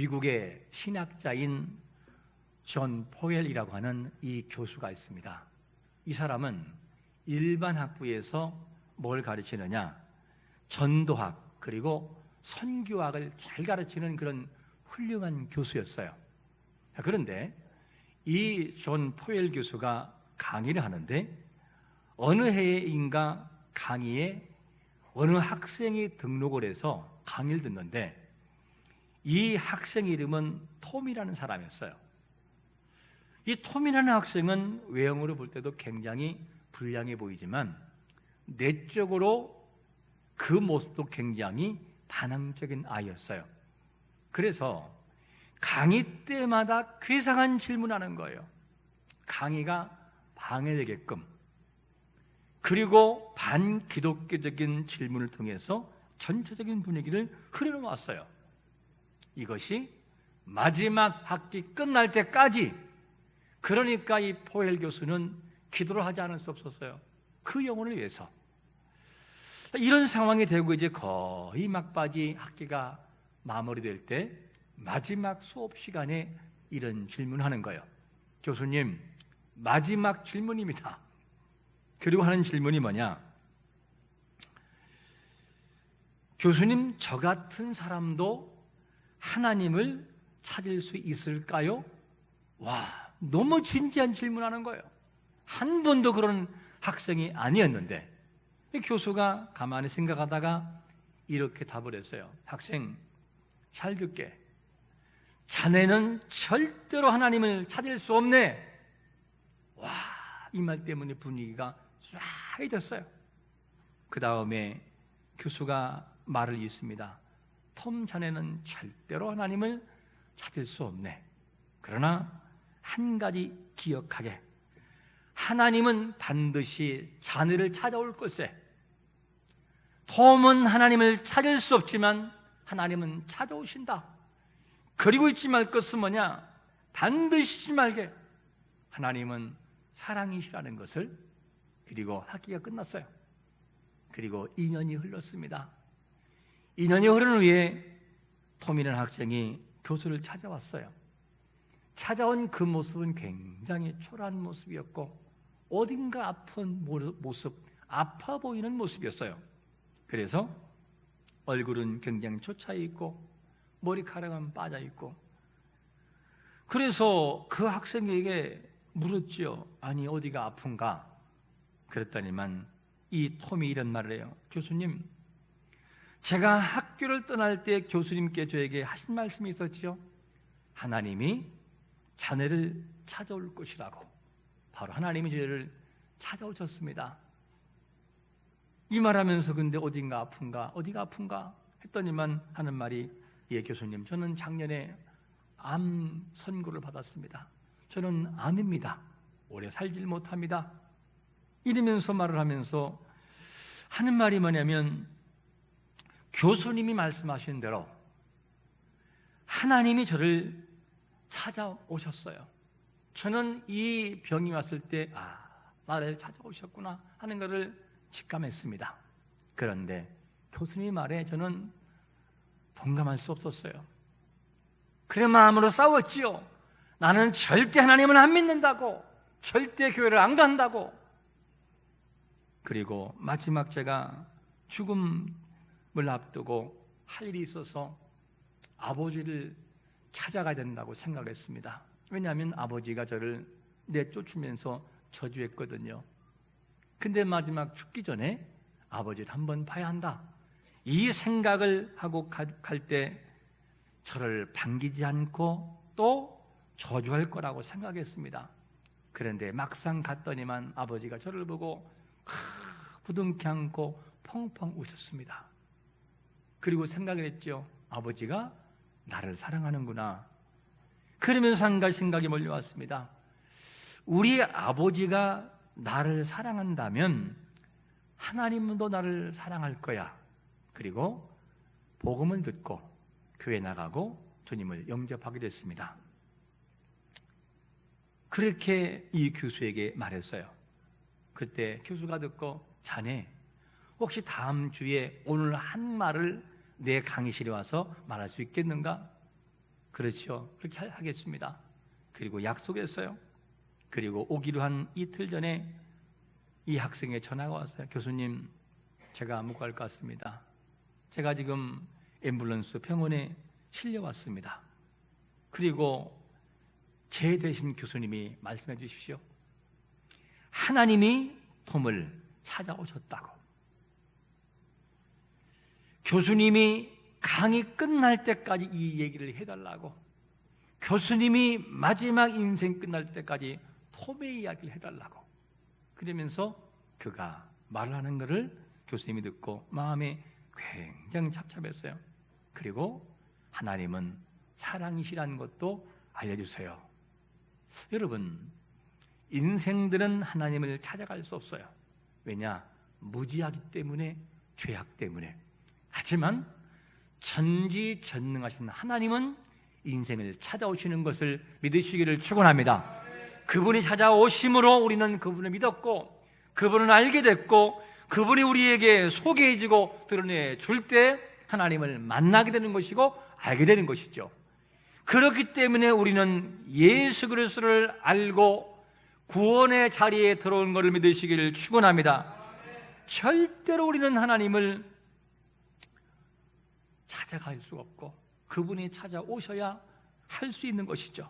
미국의 신학자인 존 포웰이라고 하는 이 교수가 있습니다. 이 사람은 일반 학부에서 뭘 가르치느냐? 전도학 그리고 선교학을 잘 가르치는 그런 훌륭한 교수였어요. 그런데 이 존 포웰 교수가 강의를 하는데 어느 해인가 강의에 어느 학생이 등록을 해서 강의를 듣는데 이 학생 이름은 톰이라는 사람이었어요. 이 톰이라는 학생은 외형으로 볼 때도 굉장히 불량해 보이지만 내적으로 그 모습도 굉장히 반항적인 아이였어요. 그래서 강의 때마다 괴상한 질문하는 거예요. 강의가 방해되게끔. 그리고 반기독교적인 질문을 통해서 전체적인 분위기를 흐려놓았어요. 이것이 마지막 학기 끝날 때까지. 그러니까 이 포웰 교수는 기도를 하지 않을 수 없었어요. 그 영혼을 위해서. 이런 상황이 되고 이제 거의 막바지 학기가 마무리될 때 마지막 수업 시간에 이런 질문을 하는 거예요. 교수님, 마지막 질문입니다. 그리고 하는 질문이 뭐냐? 교수님, 저 같은 사람도 하나님을 찾을 수 있을까요? 와, 너무 진지한 질문하는 거예요. 한 번도 그런 학생이 아니었는데 교수가 가만히 생각하다가 이렇게 답을 했어요. 학생, 잘 듣게. 자네는 절대로 하나님을 찾을 수 없네. 와, 이 말 때문에 분위기가 쏴해졌어요. 그 다음에 교수가 말을 잇습니다. 톰, 자네는 절대로 하나님을 찾을 수 없네. 그러나 한 가지 기억하게. 하나님은 반드시 자네를 찾아올 것에. 톰은 하나님을 찾을 수 없지만 하나님은 찾아오신다. 그리고 잊지 말 것은 뭐냐? 반드시 잊지 말게. 하나님은 사랑이시라는 것을. 그리고 학기가 끝났어요. 그리고 2년이 흘렀습니다. 2년이 흐른 후에 톰이라는 학생이 교수를 찾아왔어요. 찾아온 그 모습은 굉장히 초라한 모습이었고 어딘가 아픈 모습, 아파 보이는 모습이었어요. 그래서 얼굴은 굉장히 초차해 있고 머리카락은 빠져 있고, 그래서 그 학생에게 물었지요. 아니, 어디가 아픈가? 그랬더니만 이 톰이 이런 말을 해요. 교수님, 제가 학교를 떠날 때 교수님께 저에게 하신 말씀이 있었지요. 하나님이 자네를 찾아올 것이라고. 바로 하나님이 저를 찾아오셨습니다. 이 말하면서 근데 어딘가 아픈가? 어디가 아픈가? 했더니만 하는 말이, 예, 교수님, 저는 작년에 암 선고를 받았습니다. 저는 암입니다. 오래 살질 못합니다. 이러면서 말을 하면서 하는 말이 뭐냐면, 교수님이 말씀하신 대로 하나님이 저를 찾아오셨어요. 저는 이 병이 왔을 때 나를 찾아오셨구나 하는 것을 직감했습니다. 그런데 교수님 말에 저는 동감할 수 없었어요. 그래 마음으로 싸웠지요. 나는 절대 하나님을 안 믿는다고, 절대 교회를 안 간다고. 그리고 마지막 제가 죽음을 앞두고 할 일이 있어서 아버지를 찾아가야 된다고 생각했습니다. 왜냐하면 아버지가 저를 내쫓으면서 저주했거든요. 근데 마지막 죽기 전에 아버지를 한번 봐야 한다, 이 생각을 하고 갈 때 저를 반기지 않고 또 저주할 거라고 생각했습니다. 그런데 막상 갔더니만 아버지가 저를 보고 부둥켜 안고 펑펑 우셨습니다. 그리고 생각을 했죠. 아버지가 나를 사랑하는구나. 그러면서 한 가지 생각이 몰려왔습니다. 우리 아버지가 나를 사랑한다면 하나님도 나를 사랑할 거야. 그리고 복음을 듣고 교회 나가고 주님을 영접하게 됐습니다. 그렇게 이 교수에게 말했어요. 그때 교수가 듣고, 자네 혹시 다음 주에 오늘 한 말을 내 강의실에 와서 말할 수 있겠는가? 그렇죠. 그렇게 하겠습니다. 그리고 약속했어요. 그리고 오기로 한 이틀 전에 이 학생의 전화가 왔어요. 교수님, 제가 못 갈 것 같습니다. 제가 지금 앰뷸런스 병원에 실려왔습니다. 그리고 제 대신 교수님이 말씀해 주십시오. 하나님이 톰을 찾아오셨다고. 교수님이 강의 끝날 때까지 이 얘기를 해달라고. 교수님이 마지막 인생 끝날 때까지 톰의 이야기를 해달라고. 그러면서 그가 말하는 것을 교수님이 듣고 마음에 굉장히 착잡했어요. 그리고 하나님은 사랑이시라는 것도 알려주세요. 여러분, 인생들은 하나님을 찾아갈 수 없어요. 왜냐? 무지하기 때문에, 죄악 때문에. 하지만 전지전능하신 하나님은 인생을 찾아오시는 것을 믿으시기를 축원합니다. 그분이 찾아오심으로 우리는 그분을 믿었고, 그분을 알게 됐고, 그분이 우리에게 소개해주고 드러내 줄 때 하나님을 만나게 되는 것이고 알게 되는 것이죠. 그렇기 때문에 우리는 예수 그리스도를 알고 구원의 자리에 들어온 것을 믿으시기를 축원합니다. 절대로 우리는 하나님을 찾아갈 수가 없고 그분이 찾아오셔야 할 수 있는 것이죠.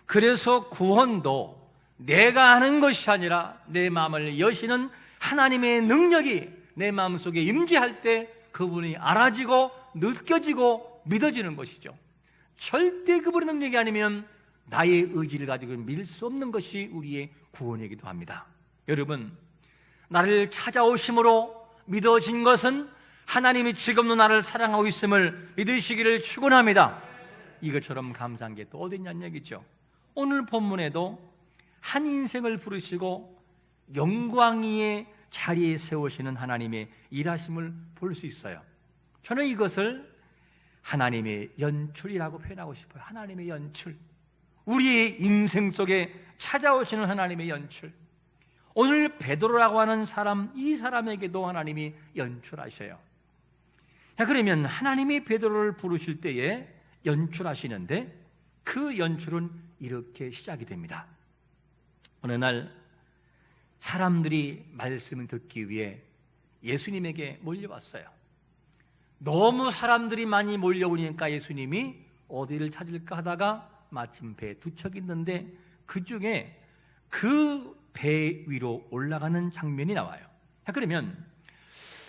그래서 구원도 내가 하는 것이 아니라 내 마음을 여시는 하나님의 능력이 내 마음속에 임재할 때 그분이 알아지고 느껴지고 믿어지는 것이죠. 절대 그분의 능력이 아니면 나의 의지를 가지고 믿을 수 없는 것이 우리의 구원이기도 합니다. 여러분, 나를 찾아오심으로 믿어진 것은 하나님이 지금도 나를 사랑하고 있음을 믿으시기를 축원합니다. 이것처럼 감사한 게 또 어디 있냐는 얘기죠. 오늘 본문에도 한 인생을 부르시고 영광 위의 자리에 세우시는 하나님의 일하심을 볼 수 있어요. 저는 이것을 하나님의 연출이라고 표현하고 싶어요. 하나님의 연출, 우리의 인생 속에 찾아오시는 하나님의 연출. 오늘 베드로라고 하는 사람, 이 사람에게도 하나님이 연출하셔요. 자, 그러면 하나님이 베드로를 부르실 때에 연출하시는데 그 연출은 이렇게 시작이 됩니다. 어느 날 사람들이 말씀을 듣기 위해 예수님에게 몰려왔어요. 너무 사람들이 많이 몰려오니까 예수님이 어디를 찾을까 하다가 마침 배에 두 척 있는데 그 중에 그 배 위로 올라가는 장면이 나와요. 자, 그러면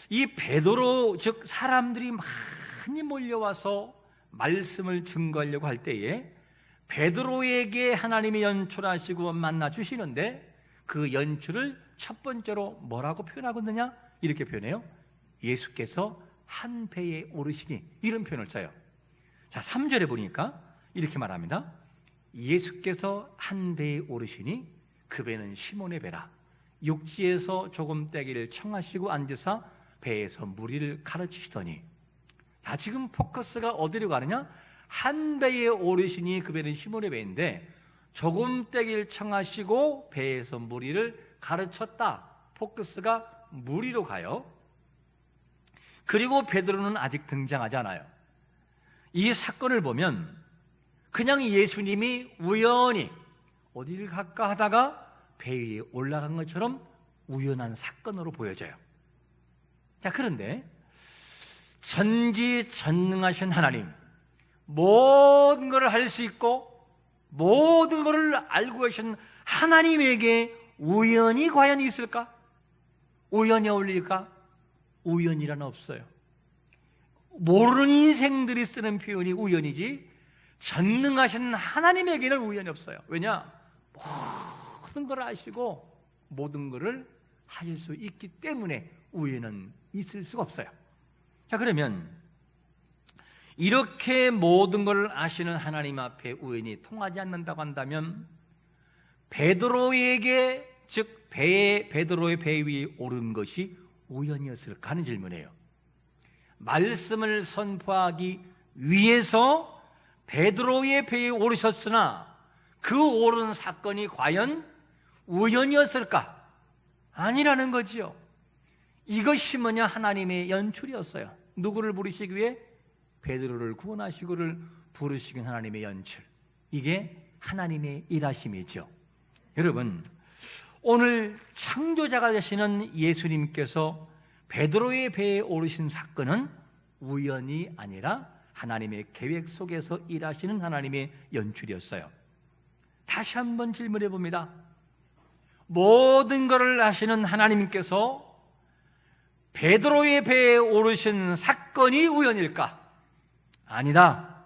이 베드로, 즉 사람들이 많이 몰려와서 말씀을 증거하려고 할 때에 베드로에게 하나님이 연출하시고 만나 주시는데 그 연출을 첫 번째로 뭐라고 표현하고 있느냐? 이렇게 표현해요. 예수께서 한 배에 오르시니, 이런 표현을 써요. 자, 3절에 보니까 이렇게 말합니다. 예수께서 한 배에 오르시니 그 배는 시몬의 배라. 육지에서 조금 떼기를 청하시고 앉으사 배에서 무리를 가르치시더니. 자, 지금 포커스가 어디로 가느냐? 한 배에 오르시니 그 배는 시몬의 배인데 조금 떼기를 청하시고 배에서 무리를 가르쳤다. 포커스가 무리로 가요. 그리고 베드로는 아직 등장하지 않아요. 이 사건을 보면 그냥 예수님이 우연히 어디를 갈까 하다가 배 위에 올라간 것처럼 우연한 사건으로 보여져요. 자, 그런데 전지전능하신 하나님, 모든 것을 할 수 있고 모든 것을 알고 계신 하나님에게 우연이 과연 있을까? 우연이 어울릴까? 우연이란 없어요. 모르는 인생들이 쓰는 표현이 우연이지 전능하신 하나님에게는 우연이 없어요. 왜냐? 모든 걸 아시고 모든 것을 하실 수 있기 때문에 우연은 있을 수가 없어요. 자, 그러면 이렇게 모든 걸 아시는 하나님 앞에 우연이 통하지 않는다고 한다면 베드로에게, 즉 베드로의 배 위에 오른 것이 우연이었을까 하는 질문이에요. 말씀을 선포하기 위해서 베드로의 배에 오르셨으나 그 오른 사건이 과연 우연이었을까? 아니라는 거지요. 이것이 뭐냐? 하나님의 연출이었어요. 누구를 부르시기 위해? 베드로를 구원하시고를 부르시긴 하나님의 연출, 이게 하나님의 일하심이죠. 여러분, 오늘 창조자가 되시는 예수님께서 베드로의 배에 오르신 사건은 우연이 아니라 하나님의 계획 속에서 일하시는 하나님의 연출이었어요. 다시 한번 질문해 봅니다. 모든 것을 하시는 하나님께서 베드로의 배에 오르신 사건이 우연일까? 아니다.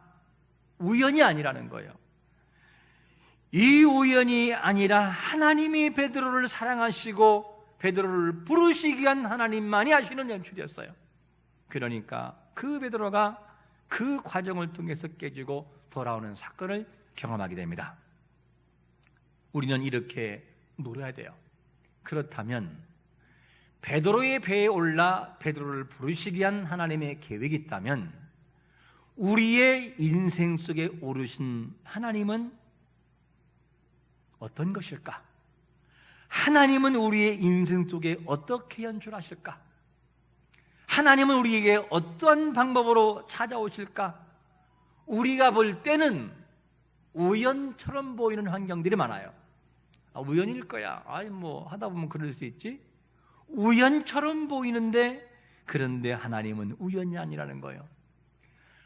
우연이 아니라는 거예요. 이 우연이 아니라 하나님이 베드로를 사랑하시고 베드로를 부르시기 위한 하나님만이 하시는 연출이었어요. 그러니까 그 베드로가 그 과정을 통해서 깨지고 돌아오는 사건을 경험하게 됩니다. 우리는 이렇게 물어야 돼요. 그렇다면 베드로의 배에 올라 베드로를 부르시기 위한 하나님의 계획이 있다면 우리의 인생 속에 오르신 하나님은 어떤 것일까? 하나님은 우리의 인생 속에 어떻게 연출하실까? 하나님은 우리에게 어떠한 방법으로 찾아오실까? 우리가 볼 때는 우연처럼 보이는 환경들이 많아요. 우연일 거야. 하다 보면 그럴 수 있지. 우연처럼 보이는데, 그런데 하나님은 우연이 아니라는 거예요.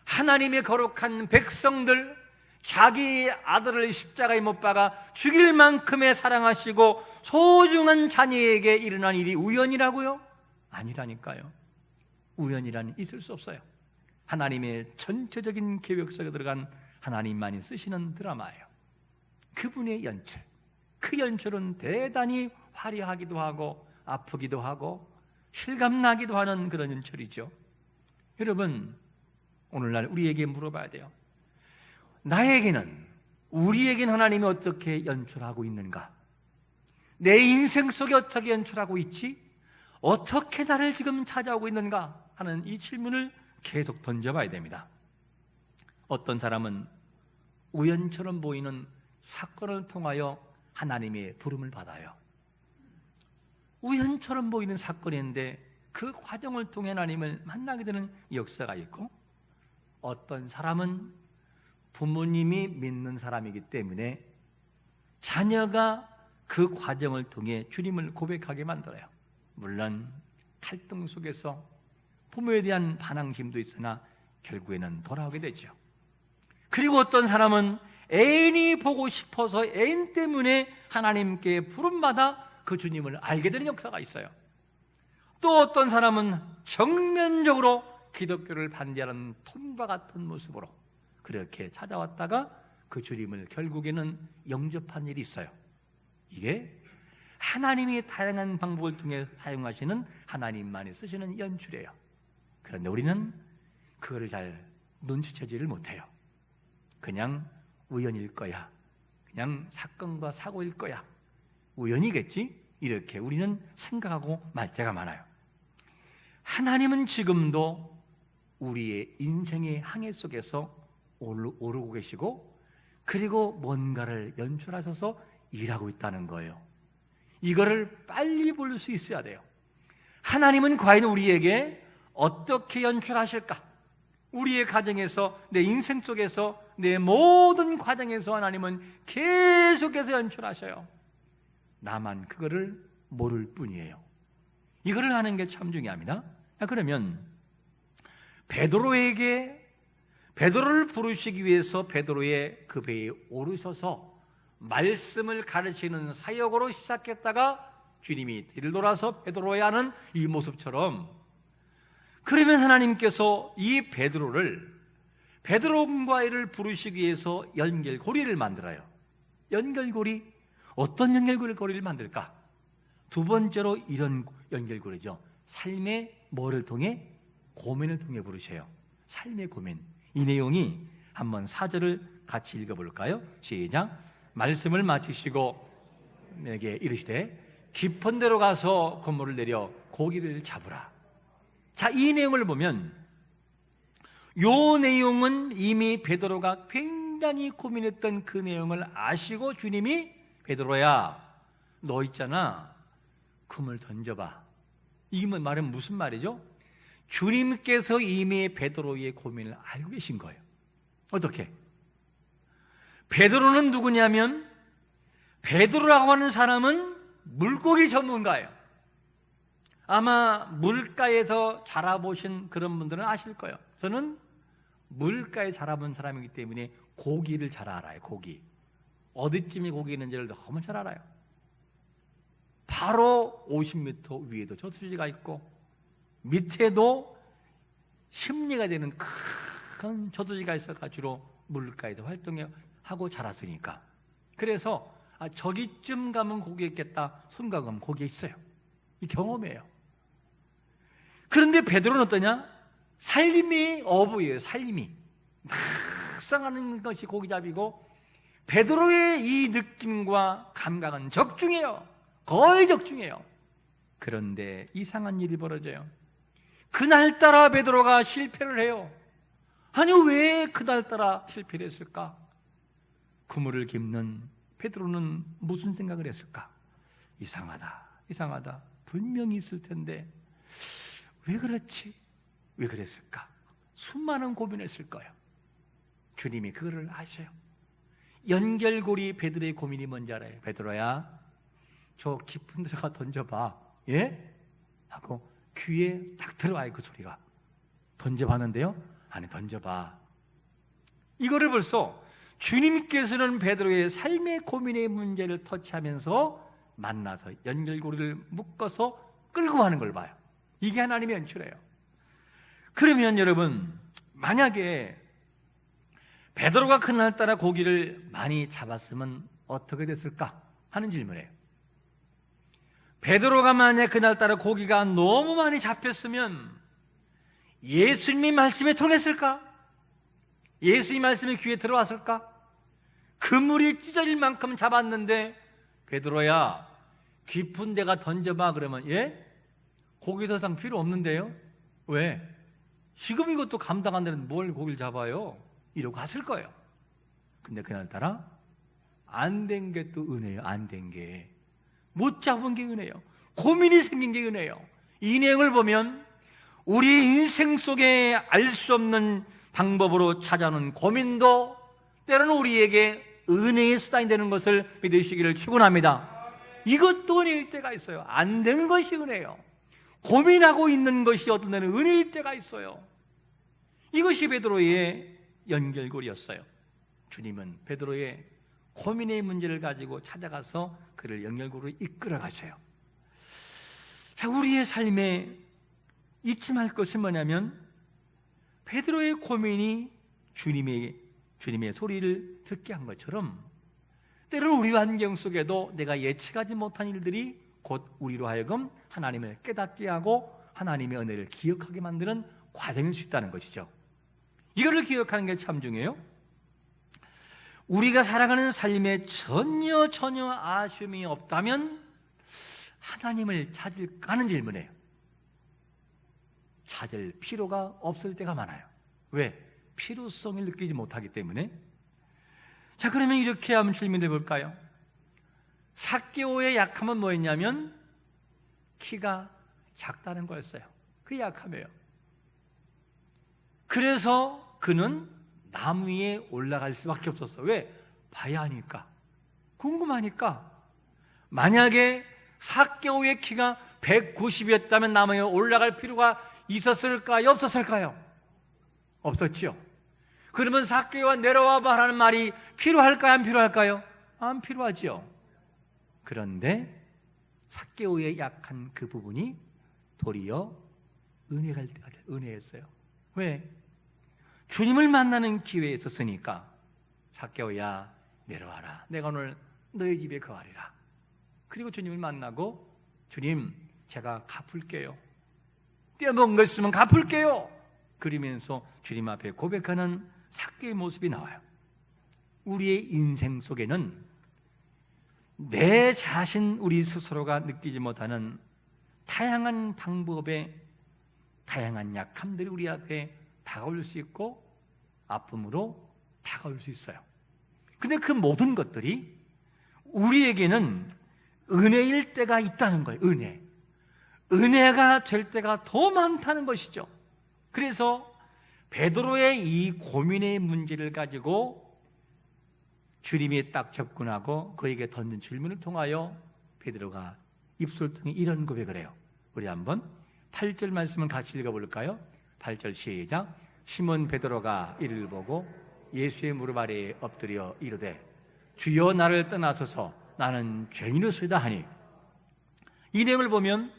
하나님의 거룩한 백성들, 자기 아들을 십자가에 못 박아 죽일 만큼의 사랑하시고 소중한 자녀에게 일어난 일이 우연이라고요? 아니라니까요. 우연이란 있을 수 없어요. 하나님의 전체적인 계획 속에 들어간 하나님만이 쓰시는 드라마예요. 그분의 연출, 그 연출은 대단히 화려하기도 하고 아프기도 하고 실감나기도 하는 그런 연출이죠. 여러분, 오늘날 우리에게 물어봐야 돼요. 나에게는, 우리에게는 하나님이 어떻게 연출하고 있는가? 내 인생 속에 어떻게 연출하고 있지? 어떻게 나를 지금 찾아오고 있는가? 하는 이 질문을 계속 던져봐야 됩니다. 어떤 사람은 우연처럼 보이는 사건을 통하여 하나님의 부름을 받아요. 우연처럼 보이는 사건인데 그 과정을 통해 하나님을 만나게 되는 역사가 있고, 어떤 사람은 부모님이 믿는 사람이기 때문에 자녀가 그 과정을 통해 주님을 고백하게 만들어요. 물론 갈등 속에서 부모에 대한 반항심도 있으나 결국에는 돌아오게 되죠. 그리고 어떤 사람은 애인이 보고 싶어서 애인 때문에 하나님께 부름받아 그 주님을 알게 되는 역사가 있어요. 또 어떤 사람은 정면적으로 기독교를 반대하는 톰과 같은 모습으로 그렇게 찾아왔다가 그 주님을 결국에는 영접한 일이 있어요. 이게 하나님이 다양한 방법을 통해 사용하시는 하나님만이 쓰시는 연출이에요. 그런데 우리는 그거를 잘 눈치채지를 못해요. 그냥 우연일 거야, 그냥 사건과 사고일 거야, 우연이겠지, 이렇게 우리는 생각하고 말 때가 많아요. 하나님은 지금도 우리의 인생의 항해 속에서 오르고 계시고, 그리고 뭔가를 연출하셔서 일하고 있다는 거예요. 이거를 빨리 볼 수 있어야 돼요. 하나님은 과연 우리에게 어떻게 연출하실까? 우리의 가정에서, 내 인생 속에서, 내 모든 과정에서 하나님은 계속해서 연출하셔요. 나만 그거를 모를 뿐이에요. 이거를 하는 게 참 중요합니다. 그러면 베드로를 부르시기 위해서 베드로의 그 배에 오르셔서 말씀을 가르치는 사역으로 시작했다가 주님이 뒤를 돌아서 베드로야 하는 이 모습처럼, 그러면 하나님께서 이 베드로과를 부르시기 위해서 연결고리를 만들어요. 연결고리, 어떤 연결고리를 만들까? 두 번째로 이런 연결고리죠. 삶의 뭐를 통해? 고민을 통해 부르셔요. 삶의 고민. 이 내용이 한번 4절을 같이 읽어볼까요? 시작. 말씀을 마치시고 내게 이르시되 깊은 데로 가서 그물을 내려 고기를 잡으라. 자, 이 내용을 보면 이 내용은 이미 베드로가 굉장히 고민했던 그 내용을 아시고 주님이 베드로야, 너 있잖아, 그물 던져봐. 이 말은 무슨 말이죠? 주님께서 이미 베드로의 고민을 알고 계신 거예요. 어떻게? 베드로는 누구냐면 베드로라고 하는 사람은 물고기 전문가예요. 아마 물가에서 자라보신 그런 분들은 아실 거예요. 저는 물가에 자라본 사람이기 때문에 고기를 잘 알아요. 고기 어디쯤에 고기 있는지를 너무 잘 알아요. 바로 50m 위에도 저수지가 있고 밑에도 심리가 되는 큰 저수지가 있어가지고 물가에서 활동하고 자랐으니까. 그래서 저기쯤 가면 고기 있겠다, 손가 가면 고기 있어요. 이 경험이에요. 그런데 베드로는 어떠냐? 살림이 어부예요. 살림이 낚시하는 것이 고기잡이고, 베드로의 이 느낌과 감각은 적중해요. 거의 적중해요. 그런데 이상한 일이 벌어져요. 그날따라 베드로가 실패를 해요. 아니, 왜 그날따라 실패를 했을까? 그물을 깁는 베드로는 무슨 생각을 했을까? 이상하다. 분명히 있을 텐데 왜 그렇지? 왜 그랬을까? 수많은 고민했을 거예요. 주님이 그거를 아셔요. 연결고리 베드로의 고민이 뭔지 알아요. 베드로야, 저 깊은 데다가 던져봐. 예? 하고 귀에 딱 들어와요. 그 소리가. 던져봤는데요, 아니, 던져봐. 이거를 벌써 주님께서는 베드로의 삶의 고민의 문제를 터치하면서 만나서 연결고리를 묶어서 끌고 가는 걸 봐요. 이게 하나님의 연출이에요. 그러면 여러분, 만약에 베드로가 그날따라 고기를 많이 잡았으면 어떻게 됐을까 하는 질문이에요. 베드로가 만약 그날따라 고기가 너무 많이 잡혔으면 예수님의 말씀에 통했을까? 예수님의 말씀이 귀에 들어왔을까? 그물이 찢어질 만큼 잡았는데 베드로야, 깊은 데가 던져봐 그러면 예? 고기 더 이상 필요 없는데요? 왜? 지금 이것도 감당 안 되는데 뭘 고기를 잡아요? 이러고 갔을 거예요. 근데 그날따라 안 된 게 또 은혜예요. 안 된 게, 못 잡은 게 은혜예요. 고민이 생긴 게 은혜예요. 이 내용을 보면 우리 인생 속에 알 수 없는 방법으로 찾아오는 고민도 때로는 우리에게 은혜의 수단이 되는 것을 믿으시기를 축원합니다. 이것도 은혜일 때가 있어요. 안 되는 것이 은혜예요. 고민하고 있는 것이 어떤 때는 은혜일 때가 있어요. 이것이 베드로의 연결고리였어요. 주님은 베드로의 고민의 문제를 가지고 찾아가서 그를 연결고리로 이끌어 가셔요. 자, 우리의 삶에 잊지 말 것은 뭐냐면 베드로의 고민이 주님의 소리를 듣게 한 것처럼 때로는 우리 환경 속에도 내가 예측하지 못한 일들이 곧 우리로 하여금 하나님을 깨닫게 하고 하나님의 은혜를 기억하게 만드는 과정일 수 있다는 것이죠. 이거를 기억하는 게 참 중요해요. 우리가 살아가는 삶에 전혀 아쉬움이 없다면 하나님을 찾을까 하는 질문이에요. 찾을 필요가 없을 때가 많아요. 왜? 필요성을 느끼지 못하기 때문에. 자, 그러면 이렇게 한번 질문해 볼까요? 삭개오의 약함은 뭐였냐면 키가 작다는 거였어요. 그 약함이에요. 그래서 그는 나무 위에 올라갈 수밖에 없었어. 왜? 봐야 하니까, 궁금하니까. 만약에 삭개오의 키가 190이었다면 나무 위에 올라갈 필요가 있었을까요? 없었을까요? 없었지요. 그러면 삭개오가 내려와 봐라는 말이 필요할까요? 안 필요할까요? 안 필요하지요. 그런데 삭개오의 약한 그 부분이 도리어 은혜가 될 때가 돼요. 은혜였어요. 왜? 주님을 만나는 기회에 있었으니까. 삭개오야, 내려와라. 내가 오늘 너희 집에 거하리라. 그리고 주님을 만나고, 주님, 제가 갚을게요. 떼어먹은 거 있으면 갚을게요. 그러면서 주님 앞에 고백하는 삭개의 모습이 나와요. 우리의 인생 속에는 내 자신, 우리 스스로가 느끼지 못하는 다양한 방법의 다양한 약함들이 우리 앞에 다가올 수 있고 아픔으로 다가올 수 있어요. 근데 그 모든 것들이 우리에게는 은혜일 때가 있다는 거예요. 은혜가 될 때가 더 많다는 것이죠. 그래서 베드로의 이 고민의 문제를 가지고 주님이 딱 접근하고 그에게 던진 질문을 통하여 베드로가 입술을 통해 이런 고백을 해요. 우리 한번 8절 말씀을 같이 읽어볼까요? 8절 시작. 시몬 베드로가 이를 보고 예수의 무릎 아래에 엎드려 이르되 주여 나를 떠나소서 나는 죄인이소이다 하니, 이 내용을 보면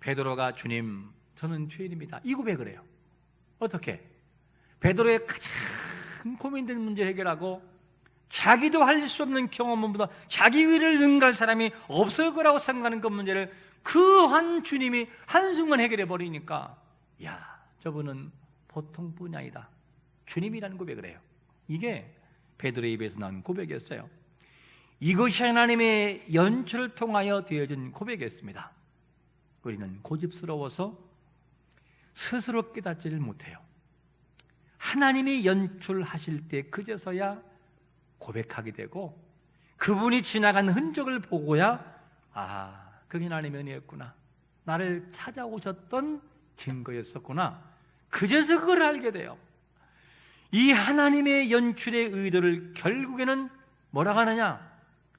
베드로가 주님 저는 죄인입니다 이 고백을 해요. 어떻게? 베드로의 가장 고민된 문제 해결하고 자기도 할 수 없는 경험보다 자기 위를 능가할 사람이 없을 거라고 생각하는 그 문제를 그 한 주님이 한순간 해결해 버리니까, 야, 저분은 보통 분이 아니다, 주님이라는 고백을 해요. 이게 베드로의 입에서 나온 고백이었어요. 이것이 하나님의 연출을 통하여 되어진 고백이었습니다. 우리는 고집스러워서 스스로 깨닫지를 못해요. 하나님이 연출하실 때 그제서야 고백하게 되고, 그분이 지나간 흔적을 보고야 그게 하나님의 은혜였구나, 나를 찾아오셨던 증거였었구나, 그제서 그걸 알게 돼요. 이 하나님의 연출의 의도를 결국에는 뭐라고 하느냐?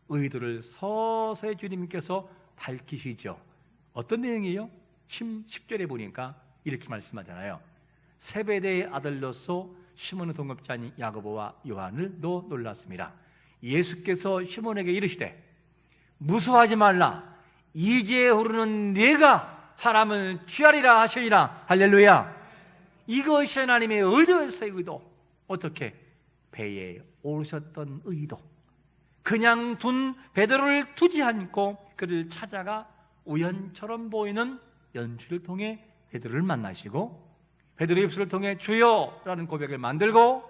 의도를 서서히 주님께서 밝히시죠. 어떤 내용이에요? 10절에 보니까 이렇게 말씀하잖아요. 세베대의 아들로서 시몬의 동업자인 야고보와 요한을도 놀랐습니다. 예수께서 시몬에게 이르시되 무서워하지 말라, 이제후로는 네가 사람을 취하리라 하시리라. 할렐루야. 이것이 하나님의 의도였어요. 의도. 어떻게? 배에 오르셨던 의도. 그냥 둔 베드로를 두지 않고 그를 찾아가 우연처럼 보이는 연출을 통해 베드로를 만나시고, 베드로의 입술을 통해 주여라는 고백을 만들고,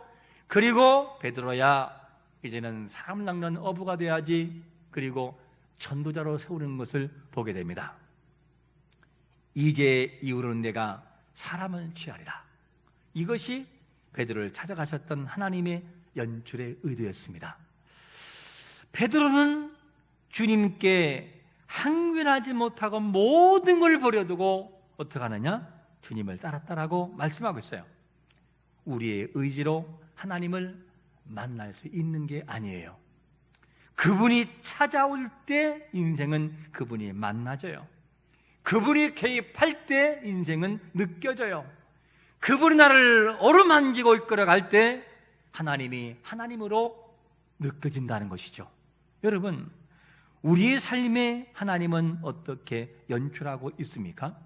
그리고 베드로야 이제는 사람 낚는 어부가 돼야지, 그리고 전도자로 세우는 것을 보게 됩니다. 이제 이후로는 내가 사람을 취하리라. 이것이 베드로를 찾아가셨던 하나님의 연출의 의도였습니다. 베드로는 주님께 항변하지 못하고 모든 걸 버려두고 어떻게 하느냐? 주님을 따랐다라고 말씀하고 있어요. 우리의 의지로 하나님을 만날 수 있는 게 아니에요. 그분이 찾아올 때 인생은 그분이 만나져요. 그분이 개입할 때 인생은 느껴져요. 그분이 나를 어루만지고 이끌어갈 때 하나님이 하나님으로 느껴진다는 것이죠. 여러분, 우리의 삶에 하나님은 어떻게 연출하고 있습니까?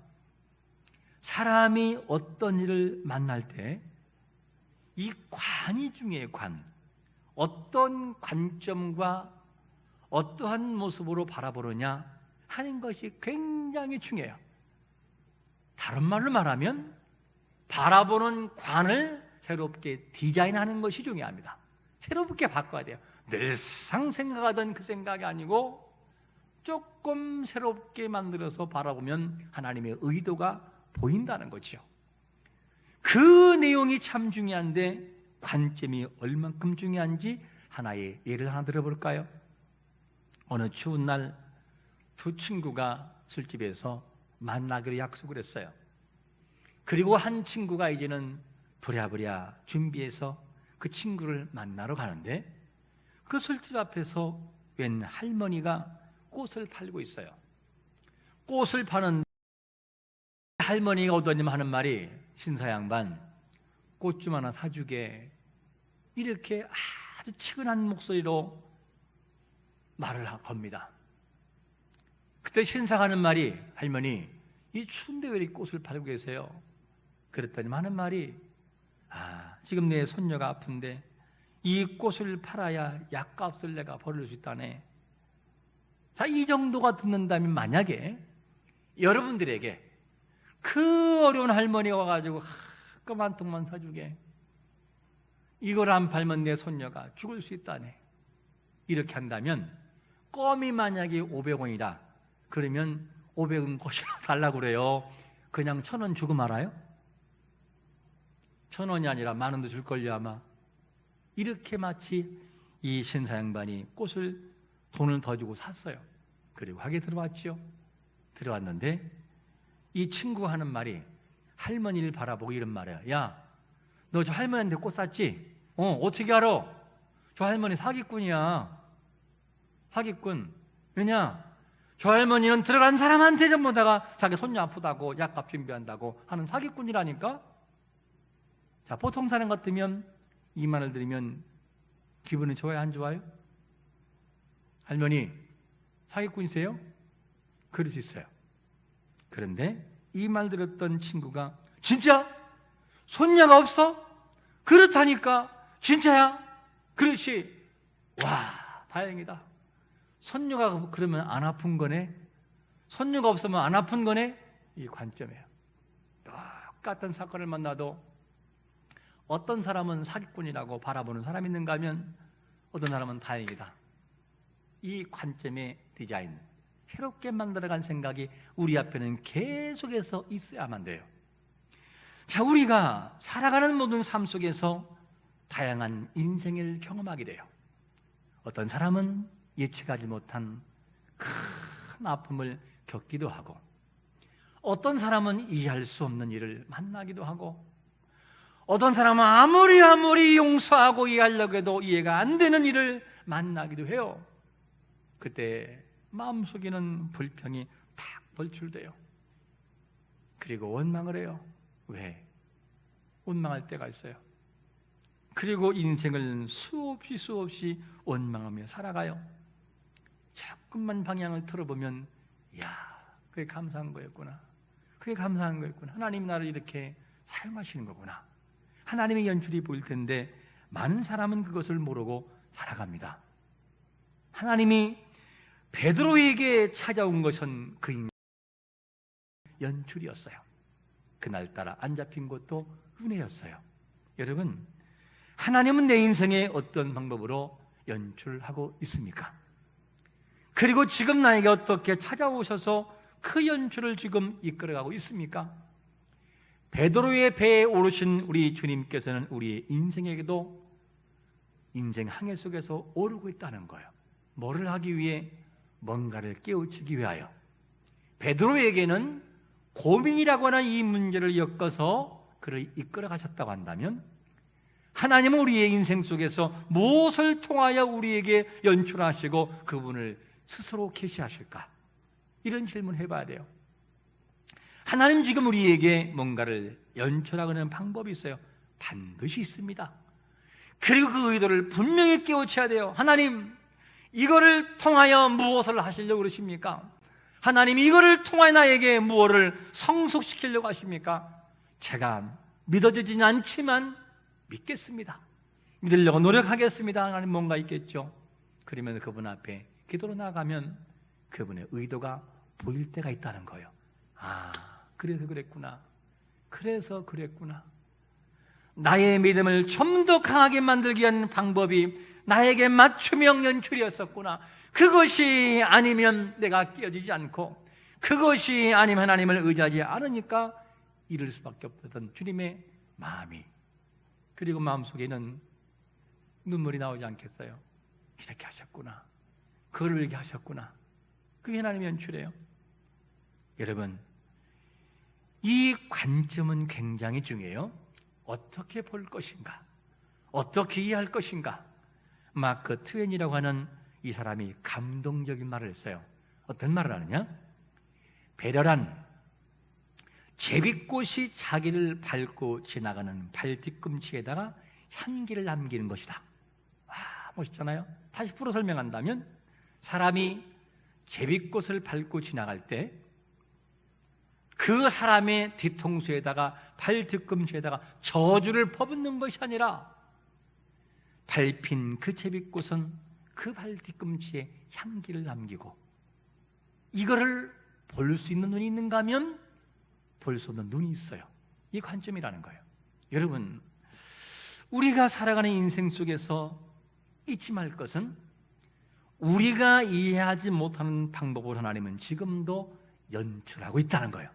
사람이 어떤 일을 만날 때 이 관이 중요해요. 관. 어떤 관점과 어떠한 모습으로 바라보느냐 하는 것이 굉장히 중요해요. 다른 말로 말하면 바라보는 관을 새롭게 디자인하는 것이 중요합니다. 새롭게 바꿔야 돼요. 늘상 생각하던 그 생각이 아니고 조금 새롭게 만들어서 바라보면 하나님의 의도가 보인다는 거죠. 그 내용이 참 중요한데 관점이 얼만큼 중요한지 하나의 예를 하나 들어볼까요? 어느 추운 날 두 친구가 술집에서 만나기로 약속을 했어요. 그리고 한 친구가 이제는 부랴부랴 준비해서 그 친구를 만나러 가는데, 그 술집 앞에서 웬 할머니가 꽃을 팔고 있어요. 꽃을 파는 할머니가 오더니 하는 말이, 신사 양반 꽃 좀 하나 사주게, 이렇게 아주 치근한 목소리로 말을 겁니다. 그때 신사가 하는 말이, 할머니 이 추운데 왜 이렇게 꽃을 팔고 계세요? 그랬더니 하는 말이, 지금 내 손녀가 아픈데 이 꽃을 팔아야 약값을 내가 벌을 수 있다네. 자, 이 정도가 듣는다면 만약에 여러분들에게 그 어려운 할머니가 와가지고 껌 한 통만 사주게, 이걸 안 팔면 내 손녀가 죽을 수 있다네, 이렇게 한다면, 껌이 만약에 500원이다 그러면 500원 꽃이나 달라고 그래요. 그냥 1,000원 주고 말아요? 1,000원이 아니라 10,000원도 줄걸요 아마. 이렇게 마치 이 신사 양반이 꽃을 돈을 더 주고 샀어요. 그리고 하게 들어왔죠. 들어왔는데 이 친구가 하는 말이, 할머니를 바라보고 이런 말이에요. 야, 너 저 할머니한테 꽃 샀지? 어떻게 알아? 저 할머니 사기꾼이야. 사기꾼. 왜냐? 저 할머니는 들어간 사람한테 전부 다가 자기 손녀 아프다고 약값 준비한다고 하는 사기꾼이라니까. 자, 보통 사람 같으면 이 말을 들으면 기분은 좋아요, 안 좋아요? 할머니 사기꾼이세요? 그럴 수 있어요. 그런데 이 말 들었던 친구가 진짜? 손녀가 없어? 그렇다니까. 진짜야? 그렇지. 와, 다행이다. 손녀가 그러면 안 아픈 거네. 손녀가 없으면 안 아픈 거네. 이 관점이에요. 똑같은 사건을 만나도 어떤 사람은 사기꾼이라고 바라보는 사람이 있는가 하면 어떤 사람은 다행이다. 이 관점의 디자인, 새롭게 만들어간 생각이 우리 앞에는 계속해서 있어야만 돼요. 자, 우리가 살아가는 모든 삶 속에서 다양한 인생을 경험하게 돼요. 어떤 사람은 예측하지 못한 큰 아픔을 겪기도 하고, 어떤 사람은 이해할 수 없는 일을 만나기도 하고, 어떤 사람은 아무리 용서하고 이해하려고 해도 이해가 안 되는 일을 만나기도 해요. 그때 마음속에는 불평이 탁 돌출돼요. 그리고 원망을 해요. 왜? 원망할 때가 있어요. 그리고 인생을 수없이 원망하며 살아가요. 조금만 방향을 틀어보면, 야, 그게 감사한 거였구나. 그게 감사한 거였구나. 하나님이 나를 이렇게 사용하시는 거구나. 하나님의 연출이 보일 텐데 많은 사람은 그것을 모르고 살아갑니다. 하나님이 베드로에게 찾아온 것은 그 연출이었어요. 그날따라 안 잡힌 것도 은혜였어요. 여러분, 하나님은 내 인생에 어떤 방법으로 연출하고 있습니까? 그리고 지금 나에게 어떻게 찾아오셔서 그 연출을 지금 이끌어가고 있습니까? 베드로의 배에 오르신 우리 주님께서는 우리의 인생에게도 인생 항해 속에서 오르고 있다는 거예요. 뭐를 하기 위해? 뭔가를 깨우치기 위하여. 베드로에게는 고민이라고 하는 이 문제를 엮어서 그를 이끌어 가셨다고 한다면, 하나님은 우리의 인생 속에서 무엇을 통하여 우리에게 연출하시고 그분을 스스로 계시하실까? 이런 질문을 해봐야 돼요. 하나님 지금 우리에게 뭔가를 연출하는 방법이 있어요. 반드시 있습니다. 그리고 그 의도를 분명히 깨우쳐야 돼요. 하나님, 이거를 통하여 무엇을 하시려고 그러십니까? 하나님, 이거를 통하여 나에게 무엇을 성숙시키려고 하십니까? 제가 믿어지지는 않지만 믿겠습니다. 믿으려고 노력하겠습니다. 하나님 뭔가 있겠죠. 그러면 그분 앞에 기도로 나가면 그분의 의도가 보일 때가 있다는 거예요. 아, 그래서 그랬구나. 그래서 그랬구나. 나의 믿음을 좀 더 강하게 만들기 위한 방법이 나에게 맞춤형 연출이었었구나. 그것이 아니면 내가 깨어지지 않고, 그것이 아니면 하나님을 의지하지 않으니까 이럴 수밖에 없던 주님의 마음이, 그리고 마음속에는 눈물이 나오지 않겠어요? 이렇게 하셨구나. 그걸 이렇게 하셨구나. 그게 하나님의 연출이에요. 여러분, 이 관점은 굉장히 중요해요. 어떻게 볼 것인가? 어떻게 이해할 것인가? 마크 트웨인이라고 하는 이 사람이 감동적인 말을 했어요. 어떤 말을 하느냐? 배려란 제비꽃이 자기를 밟고 지나가는 발 뒤꿈치에다가 향기를 남기는 것이다. 와, 멋있잖아요. 다시 풀어 설명한다면, 사람이 제비꽃을 밟고 지나갈 때 그 사람의 뒤통수에다가 발 뒤꿈치에다가 저주를 퍼붓는 것이 아니라, 밟힌 그 제비꽃은 그 발 뒤꿈치에 향기를 남기고, 이거를 볼 수 있는 눈이 있는가 하면 볼 수 없는 눈이 있어요. 이 관점이라는 거예요. 여러분, 우리가 살아가는 인생 속에서 잊지 말 것은, 우리가 이해하지 못하는 방법으로 하나님은 지금도 연출하고 있다는 거예요.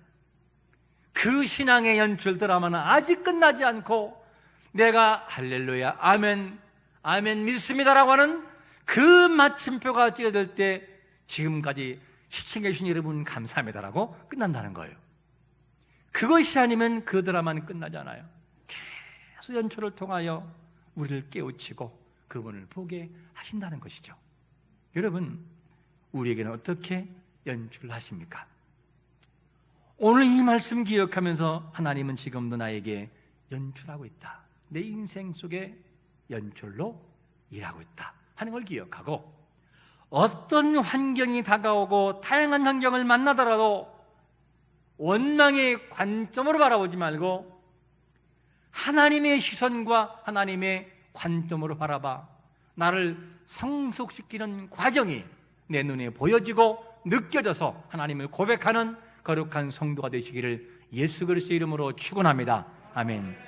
그 신앙의 연출 드라마는 아직 끝나지 않고, 내가 할렐루야, 아멘, 아멘 믿습니다라고 하는 그 마침표가 찍어질 때, 지금까지 시청해 주신 여러분 감사합니다라고 끝난다는 거예요. 그것이 아니면 그 드라마는 끝나지 않아요. 계속 가수 연출을 통하여 우리를 깨우치고 그분을 보게 하신다는 것이죠. 여러분, 우리에게는 어떻게 연출하십니까? 오늘 이 말씀 기억하면서 하나님은 지금도 나에게 연출하고 있다, 내 인생 속에 연출로 일하고 있다 하는 걸 기억하고, 어떤 환경이 다가오고 다양한 환경을 만나더라도 원망의 관점으로 바라보지 말고 하나님의 시선과 하나님의 관점으로 바라봐 나를 성숙시키는 과정이 내 눈에 보여지고 느껴져서 하나님을 고백하는 거룩한 성도가 되시기를 예수 그리스도의 이름으로 축원합니다. 아멘.